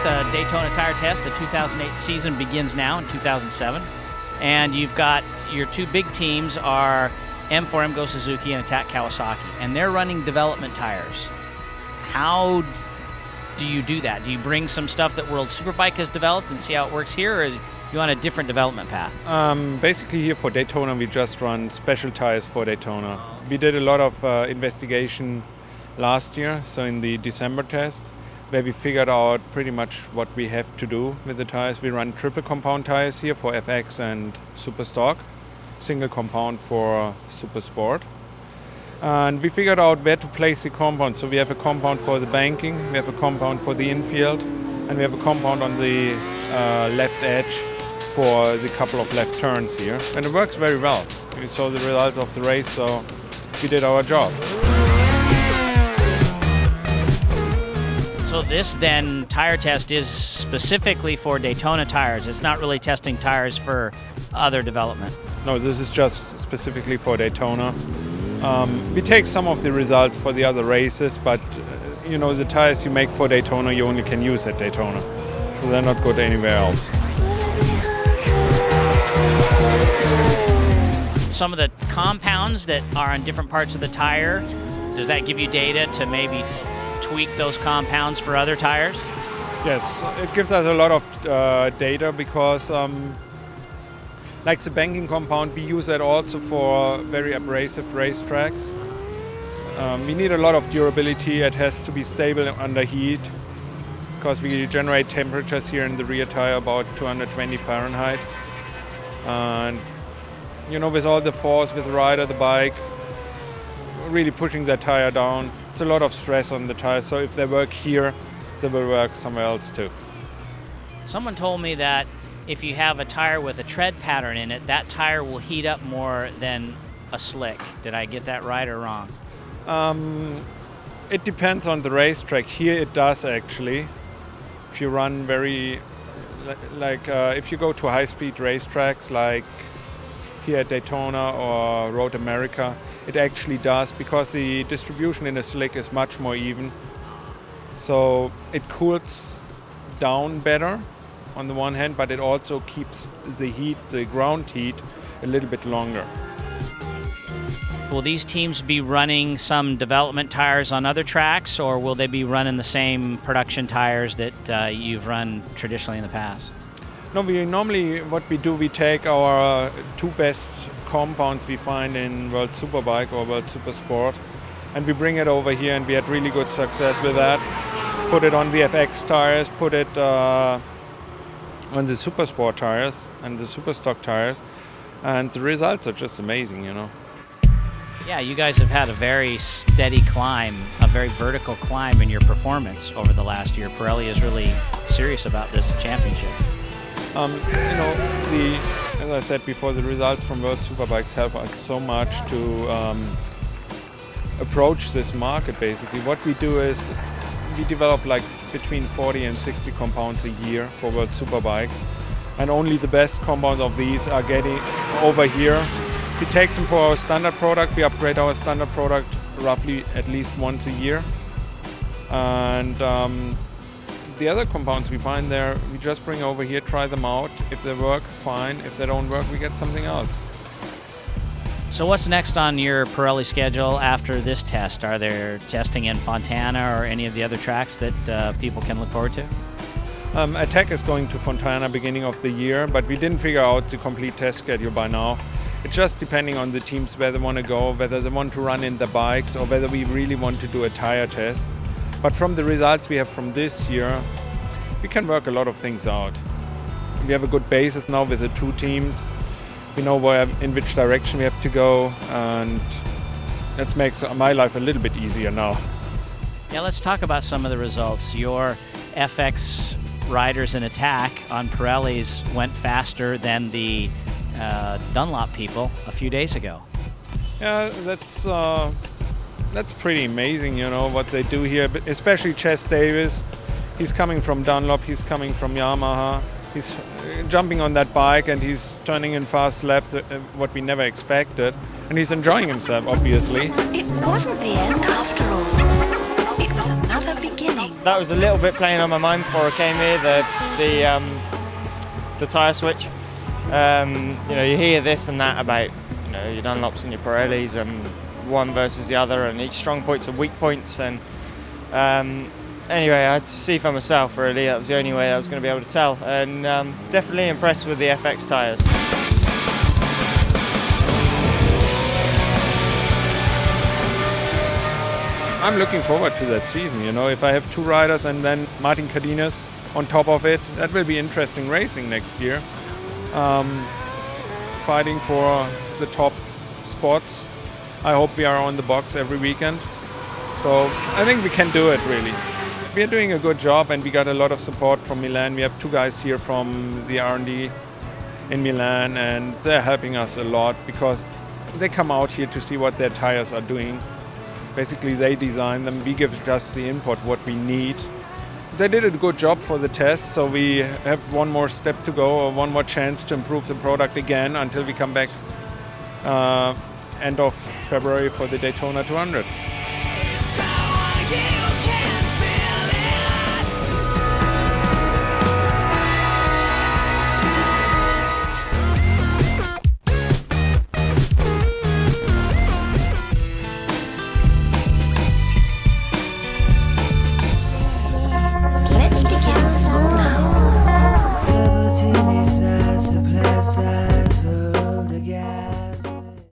at the Daytona Tire Test. The 2008 season begins now in 2007. And you've got your two big teams are M4 Go Suzuki and Attack Kawasaki. And they're running development tires. How do you do that? Do you bring some stuff that World Superbike has developed and see how it works here, or are you on a different development path? Basically here for Daytona we just run special tires for Daytona. We did a lot of investigation last year, so in the December test, where we figured out pretty much what we have to do with the tires. We run triple compound tires here for FX and Super Stock, single compound for Super Sport. And we figured out where to place the compound. So we have a compound for the banking, we have a compound for the infield, and we have a compound on the left edge for the couple of left turns here. And it works very well. We saw the result of the race, so we did our job. So this then tire test is specifically for Daytona tires. It's not really testing tires for other development. No, this is just specifically for Daytona. We take some of the results for the other races, but you know, the tires you make for Daytona you only can use at Daytona, so they're not good anywhere else. Some of the compounds that are on different parts of the tire, does that give you data to maybe tweak those compounds for other tires? Yes, it gives us a lot of data because like the banking compound, we use that also for very abrasive racetracks. We need a lot of durability. It has to be stable under heat because we generate temperatures here in the rear tire about 220 Fahrenheit. And you know, with all the force, with the rider, the bike, really pushing that tire down, it's a lot of stress on the tire. So if they work here, they will work somewhere else too. Someone told me that if you have a tire with a tread pattern in it, that tire will heat up more than a slick. Did I get that right or wrong? It depends on the racetrack. Here it does actually. If you run if you go to high-speed racetracks like here at Daytona or Road America, it actually does because the distribution in a slick is much more even. So it cools down better on the one hand, but it also keeps the heat, the ground heat, a little bit longer. Will these teams be running some development tires on other tracks, or will they be running the same production tires that you've run traditionally in the past? No, what we do, we take our two best compounds we find in World Superbike or World Super Sport, and we bring it over here, and we had really good success with that. Put it on the FX tires, put it on the Super Sport tires and the Super Stock tires, and the results are just amazing, you know. Yeah, you guys have had a very steady climb, a very vertical climb in your performance over the last year. Pirelli is really serious about this championship. You know, as I said before, the results from World Superbikes help us so much to approach this market. Basically, what we do is we develop like between 40 and 60 compounds a year for World Superbikes, and only the best compounds of these are getting over here. We take them for our standard product. We upgrade our standard product roughly at least once a year, and the other compounds we find there, we just bring over here, try them out. If they work, fine. If they don't work, we get something else. So what's next on your Pirelli schedule after this test? Are there testing in Fontana or any of the other tracks that people can look forward to? Attack is going to Fontana beginning of the year, but we didn't figure out the complete test schedule by now. It's just depending on the teams where they want to go, whether they want to run in the bikes or whether we really want to do a tire test. But from the results we have from this year, we can work a lot of things out. We have a good basis now with the two teams. We know in which direction we have to go, and that makes my life a little bit easier now. Yeah, let's talk about some of the results. Your FX riders in Attack on Pirellis went faster than the Dunlop people a few days ago. Yeah, that's pretty amazing, you know, what they do here, but especially Chess Davis. He's coming from Dunlop, he's coming from Yamaha. He's jumping on that bike and he's turning in fast laps, what we never expected. And he's enjoying himself, obviously. It wasn't the end after all. It was another beginning. that was a little bit playing on my mind before I came here. The tyre switch. You hear this and that about your Dunlops and your Pirellis and one versus the other, and each strong points and weak points. And anyway, I had to see for myself. Really, that was the only way I was going to be able to tell. And definitely impressed with the FX tyres. I'm looking forward to that season. If I have two riders and then Martin Cardenas on top of it, that will be interesting racing next year. Fighting for the top spots. I hope we are on the box every weekend. So I think we can do it, really. We are doing a good job, and we got a lot of support from Milan. We have two guys here from the R&D in Milan, and they're helping us a lot because they come out here to see what their tires are doing. Basically, they design them. We give just the input, what we need. They did a good job for the test, so we have one more step to go, or one more chance to improve the product again until we come back end of February for the Daytona 200.